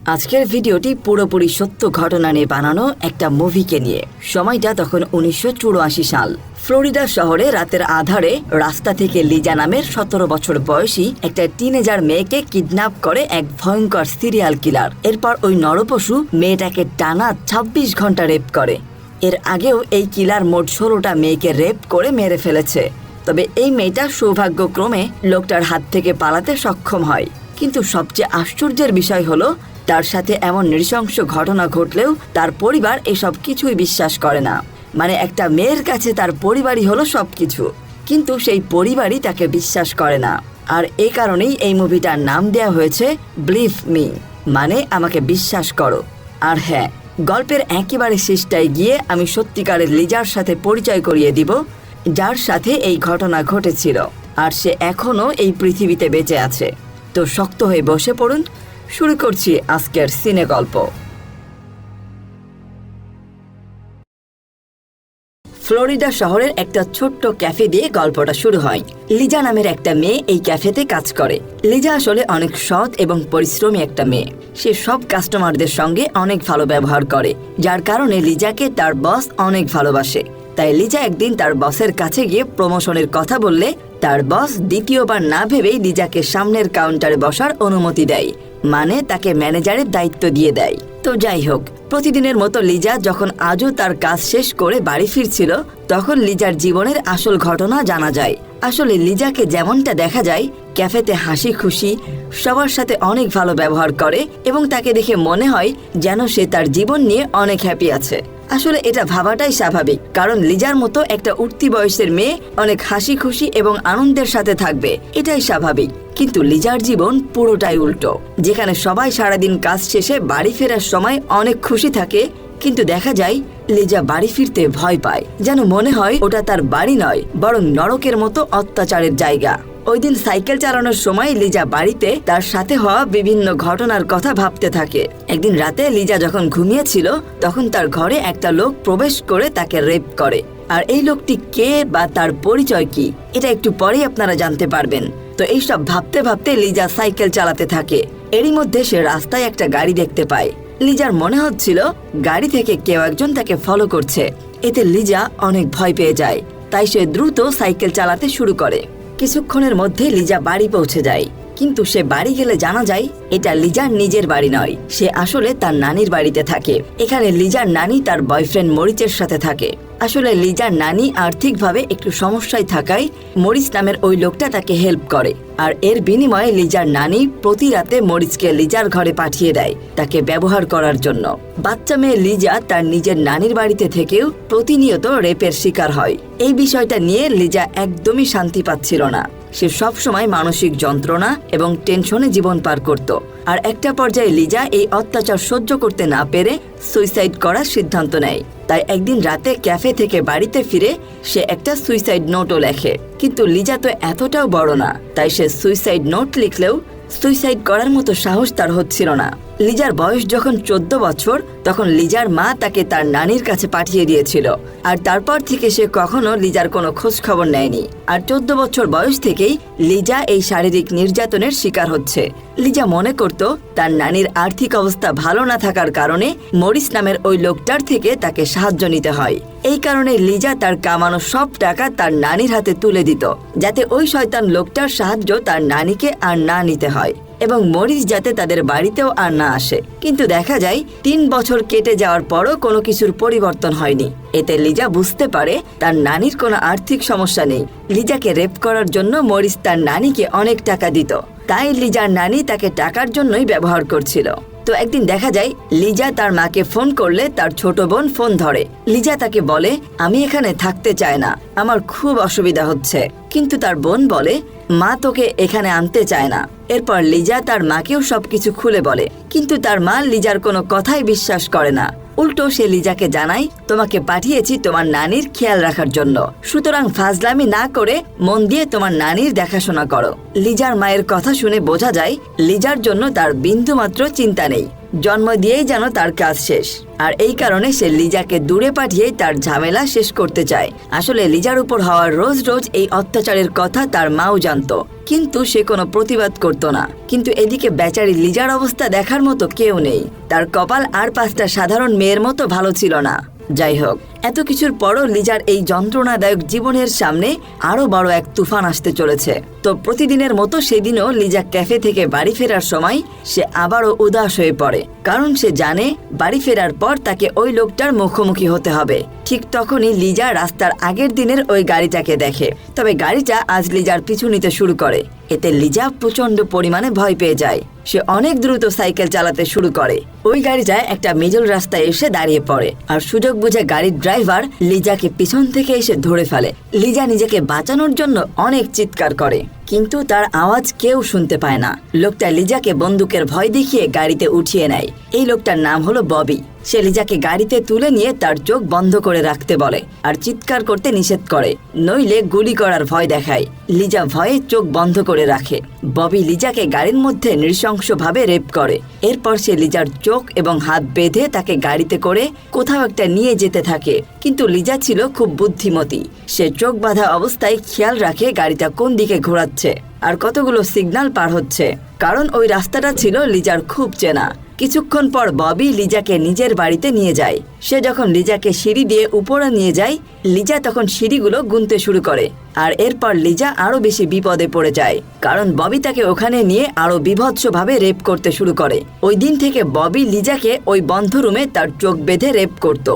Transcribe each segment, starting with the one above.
আজকের ভিডিওটি পুরোপুরি সত্য ঘটনা নিয়ে বানানো একটা মুভিকে নিয়ে। সময়টা তখন 1984 সাল। ফ্লোরিডা শহরে রাতের আধারে রাস্তা থেকে লিজা নামের 17 বছর বয়সী একটা টিনেজার মেয়েকে কিডন্যাপ করে এক ভয়ঙ্কর সিরিয়াল কিলার। এরপর ওই নরপশু মেয়েটাকে টানা 26 ঘন্টা রেপ করে। এর আগেও এই কিলার মোট 16টা মেয়েকে রেপ করে মেরে ফেলেছে। তবে এই মেয়েটা সৌভাগ্যক্রমে লোকটার হাত থেকে পালাতে সক্ষম হয়। কিন্তু সবচেয়ে আশ্চর্যের বিষয় হলো, তার সাথে এমন নৃশংস ঘটনা ঘটলেও তার পরিবার এসব কিছুই বিশ্বাস করে না। মানে একটা মেয়ের কাছে তার পরিবারই হলো সবকিছু, কিন্তু সেই পরিবারই তাকে বিশ্বাস করে না। আর এই কারণেই এই মুভিটার নাম দেওয়া হয়েছে বিলিভ মি, মানে আমাকে বিশ্বাস করো। আর হ্যাঁ, গল্পের একেবারে শেষটায় গিয়ে আমি সত্যিকারের লিজার সাথে পরিচয় করিয়ে দিব, যার সাথে এই ঘটনা ঘটেছিল, আর সে এখনো এই পৃথিবীতে বেঁচে আছে। তো শক্ত হয়ে বসে পড়ুন, শুরু করছি আজকের সিনে গল্প। ফ্লোরিডা শহরের একটা ছোট্ট ক্যাফে দিয়ে গল্পটা শুরু হয়। লিজা নামের একটা মেয়ে এই ক্যাফেতে কাজ করে। লিজা আসলে অনেক সৎ এবং পরিশ্রমী একটা মেয়ে। সে সব কাস্টমারদের সঙ্গে অনেক ভালো ব্যবহার করে, যার কারণে লিজাকে তার বস অনেক ভালোবাসে। তাই লিজা একদিন তার বসের কাছে গিয়ে প্রমোশনের কথা বললে তার বস দ্বিতীয়বার না ভেবেই লিজাকে সামনের কাউন্টারে বসার অনুমতি দেয়, মানে তাকে ম্যানেজারের দায়িত্ব দিয়ে দেয়। তো যাই হোক, প্রতিদিনের মতো লিজা যখন আজও তার কাজ শেষ করে বাড়ি ফিরছিল, তখন লিজার জীবনের আসল ঘটনা জানা যায়। আসলে লিজাকে যেমনটা দেখা যায়, ক্যাফেতে হাসি খুশি, সবার সাথে অনেক ভালো ব্যবহার করে এবং তাকে দেখে মনে হয় যেন সে তার জীবন নিয়ে অনেক হ্যাপি আছে। আসলে এটা ভাবাটাই স্বাভাবিক, কারণ লিজার মতো একটা উঠতি বয়সের মেয়ে অনেক হাসি খুশি এবং আনন্দের সাথে থাকবে, এটাই স্বাভাবিক। কিন্তু লিজার জীবন পুরোটাই উল্টো, যেখানে সবাই সারাদিন কাজ শেষে বাড়ি ফেরার সময় অনেক খুশি থাকে, কিন্তু দেখা যায় লিজা বাড়ি ফিরতে ভয় পায়, যেন মনে হয় ওটা তার বাড়ি নয়, বরং নরকের মতো অত্যাচারের জায়গা। ওই দিন সাইকেল চালানোর সময় লিজা বাড়িতে তার সাথে হওয়া বিভিন্ন ঘটনার কথা ভাবতে থাকে। একদিন রাতে লিজা যখন ঘুমিয়েছিল, তখন তার ঘরে একটা লোক প্রবেশ করে তাকে রেপ করে। আর এই লোকটি কে বা তার পরিচয় কি, এটা একটু পরেই আপনারা জানতে পারবেন। তো এইসব ভাবতে ভাবতে লিজা সাইকেল চালাতে থাকে। এরই মধ্যে সে রাস্তায় একটা গাড়ি দেখতে পায়। লিজার মনে হচ্ছিল গাড়ি থেকে কেউ একজন তাকে ফলো করছে। এতে লিজা অনেক ভয় পেয়ে যায়, তাই সে দ্রুত সাইকেল চালাতে শুরু করে। কিছুক্ষণের মধ্যে লিজা বাড়ি পৌঁছে যায়, কিন্তু সে বাড়ি গেলে জানা যায় এটা লিজার নিজের বাড়ি নয়, সে আসলে তার নানির বাড়িতে থাকে। এখানে লিজার নানি তার বয়ফ্রেন্ড মরিচের সাথে থাকে। আসলে লিজার নানি আর্থিকভাবে একটু সমস্যায় থাকায় মরিচ নামের ওই লোকটা তাকে হেল্প করে, আর এর বিনিময়ে লিজার নানি প্রতি রাতে মরিচকে লিজার ঘরে পাঠিয়ে দেয় তাকে ব্যবহার করার জন্য। বাচ্চা মেয়ে লিজা তার নিজের নানির বাড়িতে থেকেও প্রতিনিয়ত রেপের শিকার হয়। এই বিষয়টা নিয়ে লিজা একদমই শান্তি পাচ্ছিল না। সে সবসময় মানসিক যন্ত্রণা এবং টেনশনে জীবন পার করত। আর একটা পর্যায়ে লিজা এই অত্যাচার সহ্য করতে না পেরে সুইসাইড করার সিদ্ধান্ত নেয়। তাই একদিন রাতে ক্যাফে থেকে বাড়িতে ফিরে সে একটা সুইসাইড নোটও লেখে। কিন্তু লিজা তো এতটাও বড় না, তাই সে সুইসাইড নোট লিখলেও সুইসাইড করার মতো সাহস তার হচ্ছিল না। লিজার বয়স যখন 14 বছর, তখন লিজার মা তাকে তার নানির কাছে পাঠিয়ে দিয়েছিল। আর তারপর থেকে সে কখনো লিজার কোনো খোঁজ খবর নেয়নি। আর 14 বছর বয়স থেকেই লিজা এই শারীরিক নির্যাতনের শিকার হচ্ছে। লিজা মনে করত তার নানির আর্থিক অবস্থা ভালো না থাকার কারণে মরিস নামের ওই লোকটার থেকে তাকে সাহায্য নিতে হয়। এই কারণে লিজা তার কামানো সব টাকা তার নানির হাতে তুলে দিত, যাতে ওই শয়তান লোকটার সাহায্য তার নানিকে আর না নিতে হয় এবং মরিস যাতে তাদের বাড়িতেও আর না আসে। কিন্তু দেখা যায় 3 বছর কেটে যাওয়ার পরও কোনো কিছুর পরিবর্তন হয়নি। এতে লিজা বুঝতে পারে তার নানির কোনো আর্থিক সমস্যা নেই। লিজাকে রেপ করার জন্য মরিস তার নানিকে অনেক টাকা দিত, তাই লিজার নানি তাকে টাকার জন্যই ব্যবহার করছিল। তো একদিন দেখা যায় লিজা তার মাকে ফোন করলে তার ছোট বোন ফোন ধরে। লিজা তাকে বলে, আমি এখানে থাকতে চাই না, আমার খুব অসুবিধা হচ্ছে। কিন্তু তার বোন বলে, মা তোকে এখানে আনতে চায় না। এরপর লিজা তার মাকেও সবকিছু খুলে বলে, কিন্তু তার মা লিজার কোনো কথাই বিশ্বাস করে না। উল্টো সে লিজাকে জানায়, তোমাকে পাঠিয়েছি তোমার নানির খেয়াল রাখার জন্য, সুতরাং ফাজলামি না করে মন দিয়ে তোমার নানির দেখাশোনা করো। লিজার মায়ের কথা শুনে বোঝা যায় লিজার জন্য তার বিন্দুমাত্র চিন্তা নেই। জন্ম দিয়েই যেন তার কাজ শেষ। আর এই কারণে সে লিজাকে দূরে পাঠিয়ে তার ঝামেলা শেষ করতে চায়। আসলে লিজার উপর হওয়ার রোজ রোজ এই অত্যাচারের কথা তার মাও জানতো, কিন্তু সে কোনো প্রতিবাদ করতো না। কিন্তু এদিকে বেচারি লিজার অবস্থা দেখার মতো কেউ নেই। তার কপাল আর 5টা সাধারণ মেয়ের মতো ভালো ছিল না। যাই হোক, এত কিছুর পরও লিজার এই যন্ত্রণাদায়ক জীবনের সামনে আরো বড় এক তুফান আসতে চলেছে। তো প্রতিদিনের মতো সেদিনও লিজা ক্যাফে থেকে বাড়ি ফেরার সময় সে আবারও উদাস হয়ে পড়ে, কারণ সে জানে বাড়ি ফেরার পর তাকে ওই লোকটার মুখোমুখি হতে হবে। ঠিক তখনই লিজা রাস্তার আগের দিনের ওই গাড়িটাকে দেখে, তবে গাড়িটা আজ লিজার পিছু নিতে শুরু করে। এতে লিজা প্রচন্ড পরিমাণে ভয় পেয়ে যায়। সে অনেক দ্রুত সাইকেল চালাতে শুরু করে। ওই গাড়িটা একটা মিডল রাস্তায় এসে দাঁড়িয়ে পড়ে, আর সুযোগ বুঝে গাড়ির ড্রাইভার লিজাকে পিছন থেকে এসে ধরে ফেলে। লিজা নিজেকে বাঁচানোর জন্য অনেক চিৎকার করে, কিন্তু তার আওয়াজ কেউ শুনতে পায় না। লোকটা লিজাকে বন্দুকের ভয় দেখিয়ে গাড়িতে উঠিয়ে নেয়। এই লোকটার নাম হলো ববি। সে লিজাকে গাড়িতে তুলে নিয়ে তার চোখ বন্ধ করে রাখতে বলে আর চিৎকার করতে নিষেধ করে, নইলে গুলি করার ভয় দেখায়। লিজা ভয়ে চোখ বন্ধ করে রাখে। ববি লিজাকে গাড়ির মধ্যে নৃশংসভাবে রেপ করে। এরপর সে লিজার চোখ এবং হাত বেঁধে তাকে গাড়িতে করে কোথাও একটা নিয়ে যেতে থাকে। কিন্তু লিজা ছিল খুব বুদ্ধিমতী। সে চোখ বাঁধা অবস্থায় খেয়াল রাখে গাড়িটা কোন দিকে ঘোরাচ্ছে আর কতগুলো সিগন্যাল পার হচ্ছে, কারণ ওই রাস্তাটা ছিল লিজার খুব চেনা। কিছুক্ষণ পর ববি লিজাকে নিজের বাড়িতে নিয়ে যায়। সে যখন লিজাকে সিঁড়ি দিয়ে উপরে নিয়ে যায়, লিজা তখন সিঁড়িগুলো গুনতে শুরু করে। আর এরপর লিজা আরো বেশি বিপদে পড়ে যায়, কারণ ববি তাকে ওখানে নিয়ে আরো বিভৎসভাবে রেপ করতে শুরু করে। ওই দিন থেকে ববি লিজাকে ওই বন্ধ রুমে তার চোখ বেঁধে রেপ করত।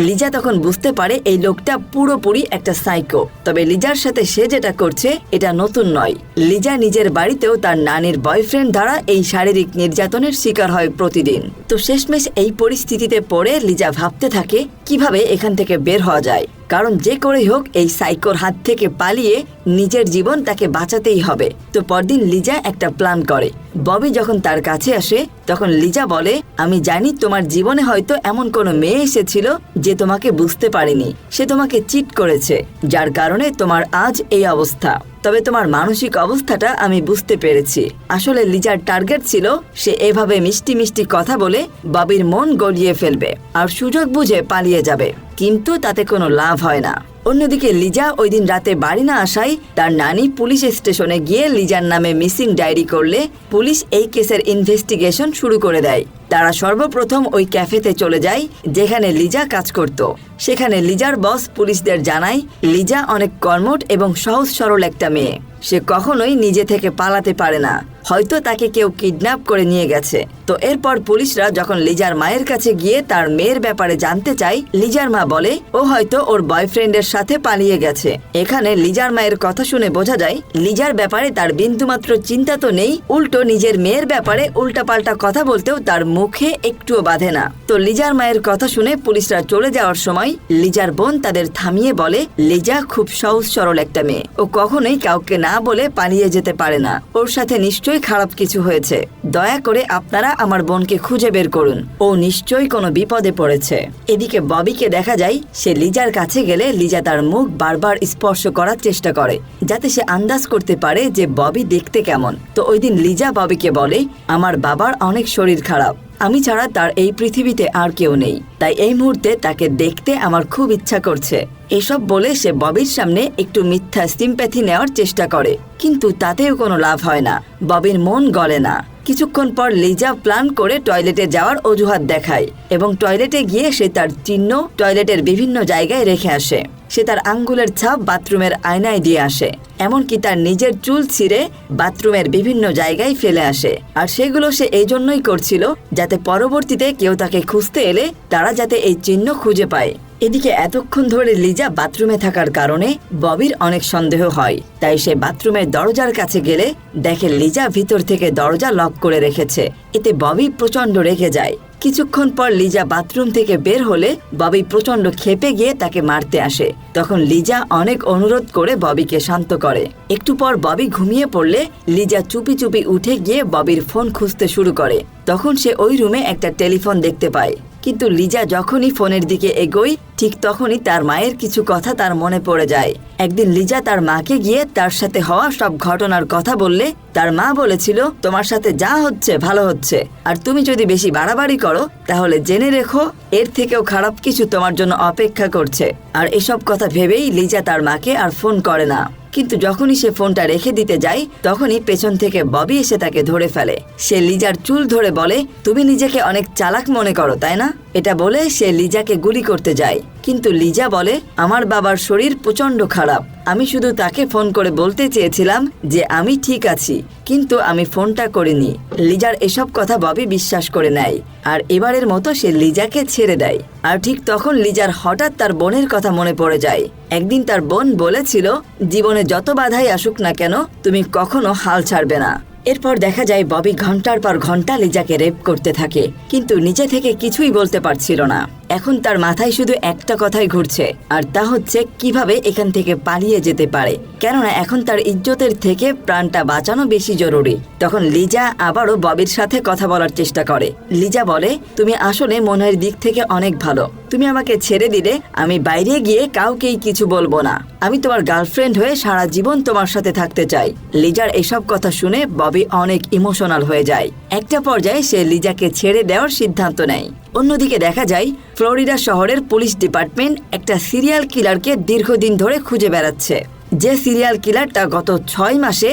লিজা তখন বুঝতে পারে এই লোকটা পুরোপুরি একটা সাইকো। তবে লিজার সাথে সে যেটা করছে এটা নতুন নয়। লিজা নিজের বাড়িতেও তার নানির বয়ফ্রেন্ড দ্বারা এই শারীরিক নির্যাতনের শিকার হয় প্রতিদিন। তো শেষমেশ এই পরিস্থিতিতে পড়ে লিজা ভাবতে থাকে কিভাবে এখান থেকে বের হওয়া যায়, কারণ যে করেই হোক এই সাইকোর হাত থেকে পালিয়ে নিজের জীবন তাকে বাঁচাতেই হবে। তো পরদিন লিজা একটা প্ল্যান করে। ববি যখন তার কাছে আসে তখন লিজা বলে, আমি জানি তোমার জীবনে হয়তো এমন কোনো মেয়ে এসেছিল যে তোমাকে বুঝতে পারেনি। সে তোমাকে চিট করেছে, যার কারণে তোমার আজ এই অবস্থা। তবে তোমার মানসিক অবস্থাটা আমি বুঝতে পেরেছি। আসলে লিজার টার্গেট ছিল সে এভাবে মিষ্টি মিষ্টি কথা বলে ববির মন গলিয়ে ফেলবে আর সুযোগ বুঝে পালিয়ে যাবে, কিন্তু তাতে কোনো লাভ হয় না। অন্যদিকে লিজা ওই দিন রাতে বাড়ি না আসায় তার নানি পুলিশ স্টেশনে গিয়ে লিজার নামে মিসিং ডায়েরি করলে পুলিশ এই কেসের ইনভেস্টিগেশন শুরু করে দেয়। তারা সর্বপ্রথম ওই ক্যাফেতে চলে যায় যেখানে লিজা কাজ করত। সেখানে লিজার বস পুলিশদের জানায় লিজা অনেক কর্মঠ এবং সহজ সরল একটা মেয়ে। সে কখনোই নিজে থেকে পালাতে পারে না, হয়তো তাকে কেউ কিডন্যাপ করে নিয়ে গেছে। তো এরপর পুলিশরা যখন লিজার মায়ের কাছে গিয়ে তার মেয়ের ব্যাপারে জানতে চায়, লিজার মা বলে ও হয়তো ওর বয়ফ্রেন্ডের সাথে পালিয়ে গেছে। এখানে লিজার মায়ের কথা শুনে বোঝা যায় লিজার ব্যাপারে তার বিন্দুমাত্র চিন্তা তো নেই, উল্টো নিজের মেয়ের ব্যাপারে উল্টাপাল্টা কথা বলতেও তার মুখে একটুও বাধে না। তো লিজার মায়ের কথা শুনে পুলিশরা চলে যাওয়ার সময় লিজার বোন তাদের থামিয়ে বলে, লিজা খুব সহজ সরল একটা মেয়ে, ও কখনোই কাউকে না বলে পালিয়ে যেতে পারে না। ওর সাথে নিশ্চয়ই খারাপ কিছু হয়েছে। দয়া করে আপনারা আমার বোনকে খুঁজে বের করুন, ও নিশ্চয়ই কোনো বিপদে পড়েছে। এদিকে ববিকে দেখা যায় সে লিজার কাছে গেলে লিজা তার মুখ বারবার স্পর্শ করার চেষ্টা করে, যাতে সে আন্দাজ করতে পারে যে ববি দেখতে কেমন। তো ওই দিন লিজা ববিকে বলে, আমার বাবার অনেক শরীর খারাপ, আমি ছাড়া তার এই পৃথিবীতে আর কেউ নেই, তাই এই মুহূর্তে তাকে দেখতে আমার খুব ইচ্ছা করছে। এসব বলে সে ববির সামনে একটু মিথ্যা সিম্প্যাথি নেওয়ার চেষ্টা করে, কিন্তু তাতেও কোনো লাভ হয় না। ববির মন গলে না। কিছুক্ষণ পর লিজা প্ল্যান করে টয়লেটে যাওয়ার অজুহাত দেখায় এবং টয়লেটে গিয়ে সে তার চিহ্ন টয়লেটের বিভিন্ন জায়গায় রেখে আসে। সে তার আঙ্গুলের ছাপ বাথরুমের আয়নায় দিয়ে আসে, এমনকি তার নিজের চুল ছিঁড়ে বাথরুমের বিভিন্ন জায়গায় ফেলে আসে। আর সেগুলো সে এই জন্যই করছিল যাতে পরবর্তীতে কেউ তাকে খুঁজতে এলে তারা যাতে এই চিহ্ন খুঁজে পায়। এদিকে এতক্ষণ ধরে লিজা বাথরুমে থাকার কারণে ববির অনেক সন্দেহ হয়, তাই সে বাথরুমের দরজার কাছে গেলে দেখে লিজা ভিতর থেকে দরজা লক করে রেখেছে। এতে ববি প্রচন্ড রেগে যায়। কিছুক্ষণ পর লিজা বাথরুম থেকে বের হলে ববি প্রচন্ড ক্ষেপে গিয়ে তাকে মারতে আসে। তখন লিজা অনেক অনুরোধ করে ববিকে শান্ত করে। একটু পর ববি ঘুমিয়ে পড়লে লিজা চুপি চুপি উঠে গিয়ে ববির ফোন খুঁজতে শুরু করে। তখন সে ওই রুমে একটা টেলিফোন দেখতে পায়। কিন্তু লিজা যখনই ফোনের দিকে এগোয় ঠিক তখনই তার মায়ের কিছু কথা তার মনে পড়ে যায়। একদিন লিজা তার মাকে গিয়ে তার সাথে হওয়া সব ঘটনার কথা বললে তার মা বলেছিল, তোমার সাথে যা হচ্ছে ভালো হচ্ছে, আর তুমি যদি বেশি বাড়াবাড়ি করো তাহলে জেনে রেখো এর থেকেও খারাপ কিছু তোমার জন্য অপেক্ষা করছে। আর এসব কথা ভেবেই লিজা তার মাকে আর ফোন করে না। কিন্তু যখনই সে ফোনটা রেখে দিতে যায় তখনই পেছন থেকে ববি এসে তাকে ধরে ফেলে। সে লিজার চুল ধরে বলে, তুমি নিজেকে অনেক চালাক মনে করো তাই না? এটা বলে সে লিজাকে গুলি করতে যায়। কিন্তু লিজা বলে, আমার বাবার শরীর প্রচন্ড খারাপ, আমি শুধু তাকে ফোন করে বলতে চেয়েছিলাম যে আমি ঠিক আছি, কিন্তু আমি ফোনটা করিনি। লিজার এসব কথা ববি বিশ্বাস করে নেয় আর এবারের মতো সে লিজাকে ছেড়ে দেয়। আর ঠিক তখন লিজার হঠাৎ তার বোনের কথা মনে পড়ে যায়। একদিন তার বোন বলেছিল, জীবনে যত বাধাই আসুক না কেন তুমি কখনো হাল ছাড়বে না। এরপর দেখা যায় ববি ঘন্টার পর ঘন্টা লিজাকে রেপ করতে থাকে, কিন্তু নিজে থেকে কিছুই বলতে পারছিল না। এখন তার মাথায় শুধু একটা কথাই ঘুরছে, আর তা হচ্ছে কিভাবে এখান থেকে পালিয়ে যেতে পারে, কেননা এখন তার ইজ্জতের থেকে প্রাণটা বাঁচানো বেশি জরুরি। তখন লিজা আবারও ববির সাথে কথা বলার চেষ্টা করে। লিজা বলে, তুমি আসলে মনের দিক থেকে অনেক ভালো, তুমি আমাকে ছেড়ে দিলে আমি বাইরে গিয়ে কাউকেই কিছু বলবো না, আমি তোমার গার্লফ্রেন্ড হয়ে সারা জীবন তোমার সাথে থাকতে চাই। লিজার এসব কথা শুনে ববি অনেক ইমোশনাল হয়ে যায়। একটা পর্যায়ে সে লিজাকে ছেড়ে দেওয়ার সিদ্ধান্ত নেয়। অন্যদিকে দেখা যায় ফ্লোরিডা শহরের পুলিশ ডিপার্টমেন্ট একটা সিরিয়াল কিলারকে দীর্ঘদিন ধরে খুঁজে বেড়াচ্ছে, যে সিরিয়াল কিলারটা গত 6 মাসে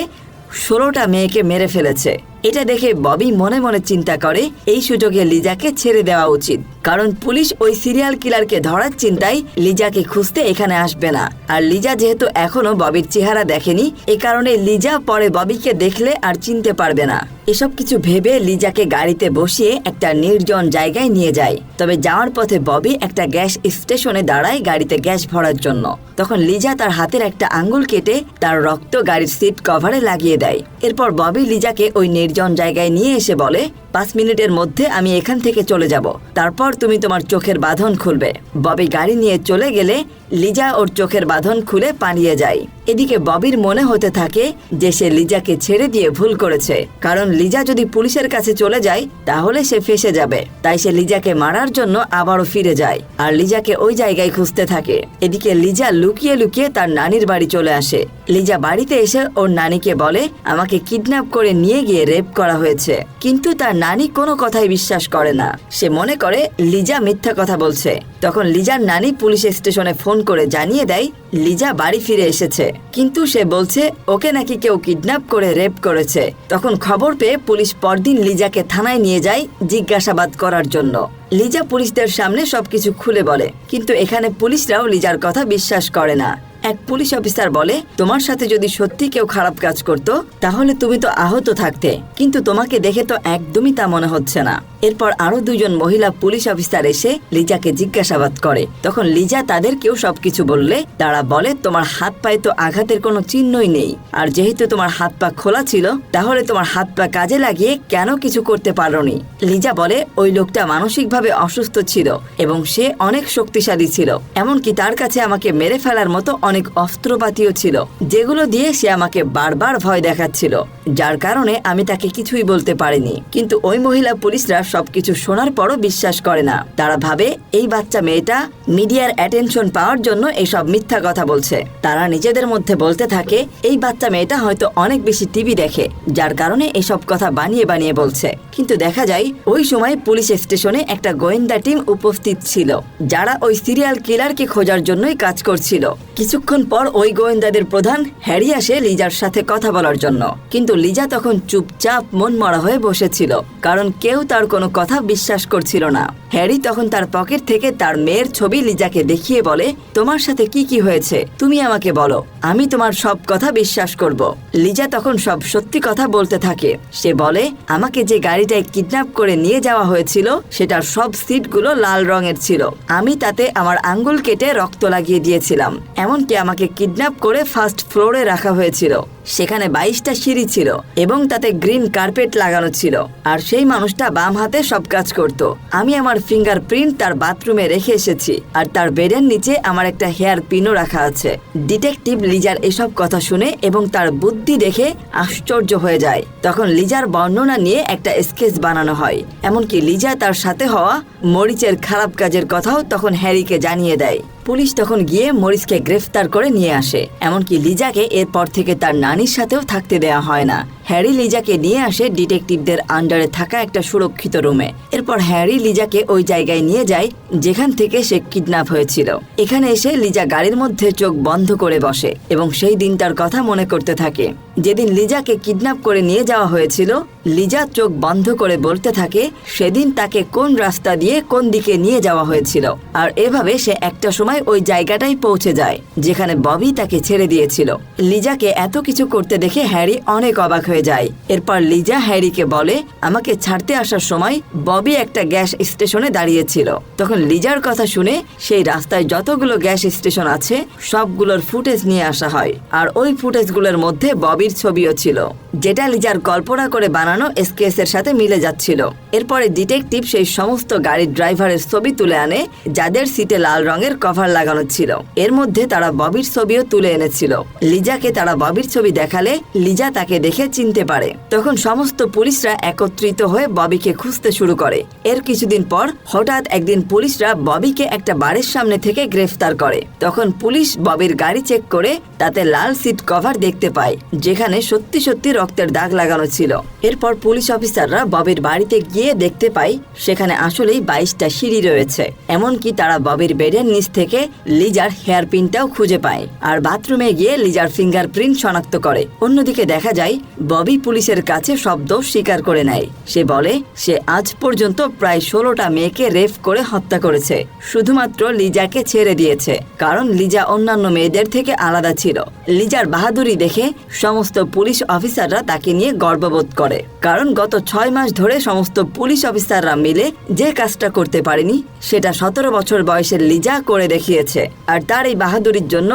16টা মেয়েকে মেরে ফেলেছে। এটা দেখে ববি মনে মনে চিন্তা করে এই সুযোগে লিজাকে ছেড়ে দেওয়া উচিত, কারণ পুলিশ ওই সিরিয়াল কিলারকে ধরার চিন্তায় লিজাকে খুঁজতে এখানে আসবে না। আর লিজা যেহেতু এখনো ববির চেহারা দেখেনি, এ কারণে লিজা পরে ববিকে দেখলে আর চিনতে পারবে না। এসব কিছু ভেবে লিজাকে গাড়িতে বসিয়ে একটা নির্জন জায়গায় নিয়ে যায়। তবে যাওয়ার পথে ববি একটা গ্যাস স্টেশনে দাঁড়ায় গাড়িতে গ্যাস ভরার জন্য। তখন লিজা তার হাতের একটা আঙ্গুল কেটে তার রক্ত গাড়ির সিট কভারে লাগিয়ে দেয়। এরপর ববি লিজাকে ওই নির্জন জায়গায় নিয়ে এসে বলে, 5 মিনিটের মধ্যে আমি এখান থেকে চলে যাব, তারপর তুমি তোমার চোখের বাঁধন খুলবে। ববি গাড়ি নিয়ে চলে গেলে লিজা ওর চোখের বাঁধন খুলে পালিয়ে যায়। এদিকে ববির মনে হতে থাকে যে সে লিজাকে ছেড়ে দিয়ে ভুল করেছে, কারণ লিজা যদি পুলিশের কাছে চলে যায় তাহলে সে ফেঁসে যাবে। তাই সে লিজাকে মারার জন্য আবারও ফিরে যায় আর লিজাকে ওই জায়গায় খুঁজতে থাকে। এদিকে লিজা লুকিয়ে লুকিয়ে তার নানির বাড়ি চলে আসে। লিজা বাড়িতে এসে ওর নানিকে বলে, আমাকে কিডন্যাপ করে নিয়ে গিয়ে রেপ করা হয়েছে। কিন্তু তার নানি কোনো কথাই বিশ্বাস করে না, সে মনে করে লিজা মিথ্যা কথা বলছে। তখন লিজার নানি পুলিশ স্টেশনে ফোন করে জানিয়ে দেয় লিজা বাড়ি ফিরে এসেছে, কিন্তু সে বলছে ওকে নাকি কেউ কিডন্যাপ করে রেপ করেছে। তখন খবর পেয়ে পুলিশ পরদিন লিজাকে থানায় নিয়ে যায় জিজ্ঞাসাবাদ করার জন্য। লিজা পুলিশদের সামনে সবকিছু খুলে বলে, কিন্তু এখানে পুলিশরাও লিজার কথা বিশ্বাস করে না। এক পুলিশ অফিসার বলে, তোমার সাথে যদি সত্যি কেউ খারাপ কাজ করত তাহলে তুমি তো আহত থাকতে, কিন্তু তোমাকে দেখে তো একদমই তা মনে হচ্ছে না। এরপর আরো 2জন মহিলা পুলিশ অফিসার এসে লিজাকে জিজ্ঞাসাবাদ করে। তখন লিজা তাদেরকেও সবকিছু বললে তারা বলে, তোমার হাত পায়ে তো আঘাতের কোনো চিহ্নই নেই, আর যেহেতু তোমার হাত পা খোলা ছিল তাহলে তোমার হাত পা কাজে লাগিয়ে কেন কিছু করতে পারোনি। লিজা বলে, ওই লোকটা মানসিকভাবে অসুস্থ ছিল এবং সে অনেক শক্তিশালী ছিল, এমনকি তার কাছে আমাকে মেরে ফেলার মতো অনেক অস্ত্রপাতিও ছিল, যেগুলো দিয়ে সে আমাকে বারবার ভয় দেখাচ্ছিল, যার কারণে আমি তাকে কিছুই বলতে পারিনি। কিন্তু ওই মহিলা পুলিশরা সবকিছু শোনার পরও বিশ্বাস করে না। তারা ভাবে এই বাচ্চা মেয়েটা মিডিয়ার অ্যাটেনশন পাওয়ার জন্য এসব মিথ্যা কথা বলছে। তারা নিজেদের মধ্যে বলতে থাকে এই বাচ্চা মেয়েটা হয়তো অনেক বেশি টিভি দেখে, যার কারণে এসব কথা বানিয়ে বানিয়ে বলছে। কিন্তু দেখা যায় ওই সময় পুলিশ স্টেশনে একটা গোয়েন্দা টিম উপস্থিত ছিল, যারা ওই সিরিয়াল কিলারকে খোঁজার জন্যই কাজ করছিল। কিছুক্ষণ পর ওই গোয়েন্দাদের প্রধান হ্যারি আসে লিজার সাথে কথা বলার জন্য, কিন্তু লিজা তখন চুপচাপ মনমরা হয়ে বসেছিল, কারণ কেউ তার কোনো কথা বিশ্বাস করছিল না। হ্যারি তখন তার পকেট থেকে তার মেয়ের ছবি লিজাকে দেখিয়ে বলে, তোমার সাথে কি কি হয়েছে তুমি আমাকে বলো, আমি তোমার সব কথা বিশ্বাস করব। লিজা তখন সব সত্যি কথা বলতে থাকে। সে বলে, আমাকে যে গাড়িটায় কিডন্যাপ করে নিয়ে যাওয়া হয়েছিল সেটার সব সিটগুলো লাল রঙের ছিল, আমি তাতে আমার আঙ্গুল কেটে রক্ত লাগিয়ে দিয়েছিলাম, এমনকি আমাকে কিডন্যাপ করে ফার্স্ট ফ্লোরে রাখা হয়েছিল। সেখানে 22টা সিঁড়ি ছিল এবং তাতে গ্রিন কার্পেট লাগানো ছিল। আর সেই মানুষটা বাম হাতে সব কাজ করত। আমি আমার ফিঙ্গারপ্রিন্ট তার বাথরুমে রেখে এসেছি, আর তার বেডের নিচে আমার একটা হেয়ার পিনও রাখা আছে। ডিটেকটিভ লিজার এসব কথা শুনে এবং তার বুদ্ধি দেখে আশ্চর্য হয়ে যায়। তখন লিজার বর্ণনা নিয়ে একটা স্কেচ বানানো হয়। এমনকি লিজা তার সাথে হওয়া মরিচের খারাপ কাজের কথাও তখন হ্যারিকে জানিয়ে দেয়। পুলিশ তখন গিয়ে মরিসকে গ্রেফতার করে নিয়ে আসে। এমনকি লিজাকে এরপর থেকে তার নানির সাথেও থাকতে দেওয়া হয় না। হ্যারি লিজাকে নিয়ে আসে ডিটেকটিভদের আন্ডারে থাকা একটা সুরক্ষিত রুমে। এরপর হ্যারি লিজাকে ওই জায়গায় নিয়ে যায় যেখান থেকে সে কিডন্যাপ হয়েছিল। এখানে এসে লিজা গাড়ির মধ্যে চোখ বন্ধ করে বসে এবং সেই দিনটার কথা মনে করতে থাকে যেদিন লিজাকে কিডন্যাপ করে নিয়ে যাওয়া হয়েছিল। লিজা চোখ বন্ধ করে বলতে থাকে সেদিন তাকে কোন রাস্তা দিয়ে কোন দিকে নিয়ে যাওয়া হয়েছিল। আর এভাবে সে একটা সময় ওই জায়গাটাই পৌঁছে যায় যেখানে ববি তাকে ছেড়ে দিয়েছিল। লিজাকে এত কিছু করতে দেখে হ্যারি অনেক অবাক হয়ে যায়। এরপর লিজা হ্যারিকে বলে, আমাকে ছাড়তে আসার সময় ববি একটা গ্যাস স্টেশনে দাঁড়িয়েছিল। তখন লিজার কথা শুনে সেই রাস্তায় যতগুলো গ্যাস স্টেশন আছে সবগুলোর ফুটেজ নিয়ে আসা হয়। আর ওই ফুটেজগুলোর মধ্যে ববির ছবিও ছিল, যেটা লিজার কল্পনা করে বানানো স্কেচের সাথে মিলে যাচ্ছিল। এরপরে ডিটেকটিভ সেই সমস্ত গাড়ির ড্রাইভারের ছবি তুলে আনে যাদের সিটে লাল রঙের কভার লাগানো ছিল। এর মধ্যে তারা ববির ছবিও তুলে এনেছিল। লিজাকে তারা ববির ছবি দেখালে লিজা তাকে দেখে চিনতে পারে। তখন সমস্ত পুলিশরা একত্রিত হয়ে ববিকে খুঁজতে শুরু করে। এর কিছুদিন পর হঠাৎ একদিন পুলিশরা ববিকে একটা বাড়ির সামনে থেকে গ্রেফতার করে। তখন পুলিশ ববির গাড়ি চেক করে তাতে লাল সিট কভার দেখতে পায় যেখানে সত্যি সত্যি রক্তের দাগ লাগানো ছিল। এরপর পুলিশ অফিসাররা ববির বাড়িতে গিয়ে দেখতে পায় সেখানে আসলেই 22টা সিঁড়ি রয়েছে। এমনকি তারা ববির বেডের নিচ থেকে লিজার হেয়ার পিনটাও খুঁজে পায় আর বাথরুমে গিয়ে লিজার ফিঙ্গারপ্রিন্ট শনাক্ত করে। অন্যদিকে দেখা যায় ববি পুলিশের কাছে সব দোষ স্বীকার করে নেয়। সে বলে সে আজ পর্যন্ত প্রায় 16টা মেয়েকে রেপ করে হত্যা করেছে, শুধুমাত্র লিজাকে ছেড়ে দিয়েছে কারণ লিজা অন্যান্য মেয়েদের থেকে আলাদা ছিল। লিজার বাহাদুরি দেখে সমস্ত পুলিশ অফিসাররা তাকে নিয়ে গর্ববোধ করে, কারণ গত 6 মাস ধরে সমস্ত পুলিশ অফিসাররা মিলে যে কাজটা করতে পারেনি সেটা 17 বছর বয়সের লিজা করে দেখিয়েছে। আর তার এই বাহাদুরির জন্য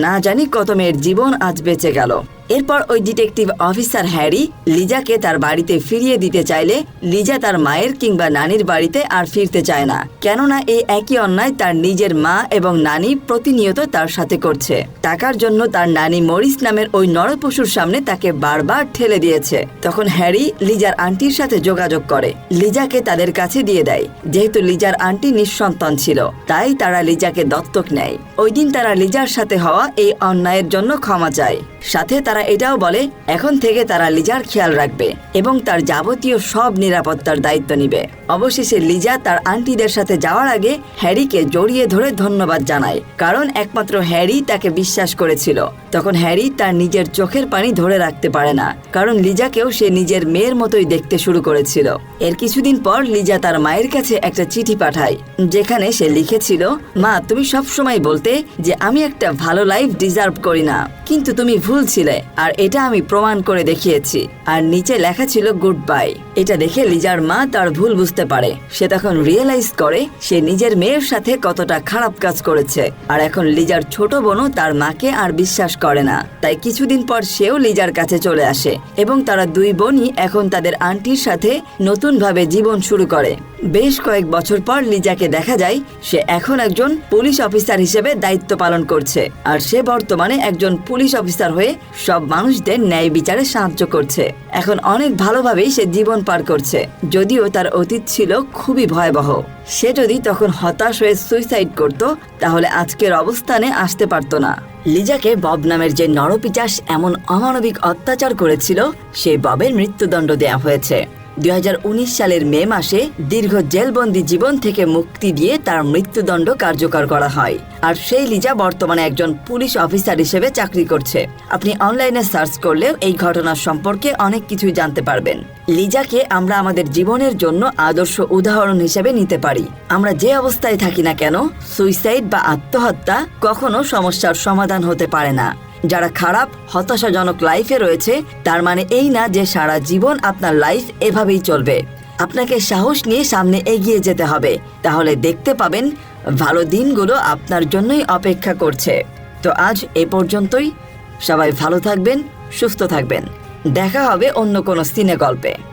না জানি কত মেয়ের জীবন আজ বেঁচে গেল। এরপর ওই ডিটেকটিভ অফিসার হ্যারি লিজাকে তার বাড়িতে ফিরিয়ে দিতে চাইলে লিজা তার মায়ের কিংবা নানির বাড়িতে আর ফিরতে চায় না, কেননা এই একই অন্যায় তার নিজের মা এবং নানি প্রতিনিয়ত তার সাথে করছে। টাকার জন্য তার নানি মরিস নামের ওই নরপশুর সামনে তাকে বারবার ঠেলে দিয়েছে। তখন হ্যারি লিজার আন্টির সাথে যোগাযোগ করে লিজাকে তাদের কাছে দিয়ে দেয়। যেহেতু লিজার আন্টি নিঃসন্তান ছিল তাই তারা লিজাকে দত্তক নেয়। ওই দিন তারা লিজার সাথে হওয়া এই অন্যায়ের জন্য ক্ষমা চায়। সাথে তারা এটাও বলে এখন থেকে তারা লিজার খেয়াল রাখবে এবং তার যাবতীয় সব নিরাপত্তার দায়িত্ব নিবে। অবশেষে লিজা তার আন্টিদের সাথে যাওয়ার আগে হ্যারিকে জড়িয়ে ধরে ধন্যবাদ জানায়, কারণ একমাত্র হ্যারি তাকে বিশ্বাস করেছিল। তখন হ্যারি তার নিজের চোখের পানি ধরে রাখতে পারে না, কারণ লিজাকেও সে নিজের মেয়ের মতোই দেখতে শুরু করেছিল। এর কিছুদিন পর লিজা তার মায়ের কাছে একটা চিঠি পাঠায় যেখানে সে লিখেছিল, মা তুমি সবসময় বলতে যে আমি একটা ভালো লাইফ ডিজার্ভ করি না, কিন্তু তুমি ভুল ছিলে আর এটা আমি প্রমাণ করে দেখিয়েছি। আর নিচে লেখা ছিল গুড বাই। এটা দেখে লিজার মা তার ভুল বুঝতে পারে। সে তখন রিয়েলাইজ করে সে নিজের মেয়ের সাথে কতটা খারাপ কাজ করেছে। আর এখন লিজার ছোট বোনও তার মাকে আর বিশ্বাস করে না। তাই কিছুদিন পর সেও লিজার কাছে চলে আসে এবং তারা দুই বোনই এখন তাদের আন্টির সাথে নতুন ভাবে জীবন শুরু করে। বেশ কয়েক বছর পর লিজাকে দেখা যায় সে এখন একজন পুলিশ অফিসার হিসেবে দায়িত্ব পালন করছে। আর সে বর্তমানে একজন পুলিশ অফিসার হয়ে সব মানুষদের ন্যায় বিচারে সাহায্য করছে। এখন অনেক ভালোভাবেই সে জীবন পার করছে, যদিও তার অতীত ছিল খুবই ভয়াবহ। সে যদি তখন হতাশ হয়ে সুইসাইড করত তাহলে আজকের অবস্থানে আসতে পারত না। লিজাকে বব নামের যে নরপিশাচ এমন অমানবিক অত্যাচার করেছিল সেই ববের মৃত্যুদণ্ড দেয়া হয়েছে। 2019 সালের মে মাসে দীর্ঘ জেলবন্দি জীবন থেকে মুক্তি দিয়ে তার মৃত্যুদণ্ড কার্যকর করা হয়। আর সেই লিজা বর্তমানে একজন পুলিশ অফিসার হিসেবে চাকরি করছে। আপনি অনলাইনে সার্চ করলেও এই ঘটনার সম্পর্কে অনেক কিছুই জানতে পারবেন। লিজাকে আমরা আমাদের জীবনের জন্য আদর্শ উদাহরণ হিসেবে নিতে পারি। আমরা যে অবস্থায় থাকি না কেন, সুইসাইড বা আত্মহত্যা কখনো সমস্যার সমাধান হতে পারে না। যারা খারাপ হতাশাজনক লাইফে রয়েছে তার মানে এই না যে সারা জীবন আপনার লাইফ এভাবেই চলবে। আপনাকে সাহস নিয়ে সামনে এগিয়ে যেতে হবে, তাহলে দেখতে পাবেন ভালো দিনগুলো আপনার জন্যই অপেক্ষা করছে। তো আজ এ পর্যন্তই। সবাই ভালো থাকবেন, সুস্থ থাকবেন। দেখা হবে অন্য কোনো সিনে গল্পে।